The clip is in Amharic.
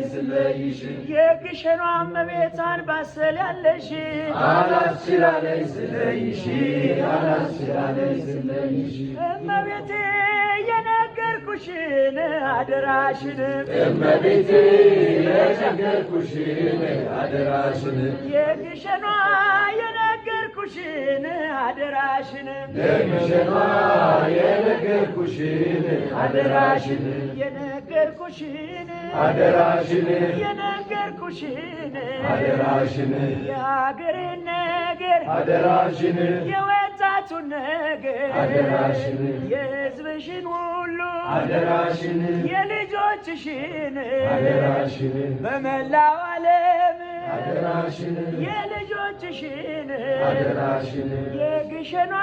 ስለይሽ የግሸኗ እመቤት አንባሰል ያለሽ ስለይሽ እመቤቴ የነገርኩሽን አደራሽን እመቤቴ የነገርኩሽን አደራሽን የግሸኗ የነገርኩሽን አደራሽን የግሸኗ የነገርኩሽን አደራሽን የነገርኩሽን አደራሽን የነገርኩሽን አደራሽን የሀገሬን ነገር አደራሽን የወጣቱን ነገር አደራሽን የሕዝብሽን ሁሉ አደራሽን የልጆችሽን አደራሽን በመላው ዓለም አደራሽን የልጆችሽን አደራሽን የግሸኗ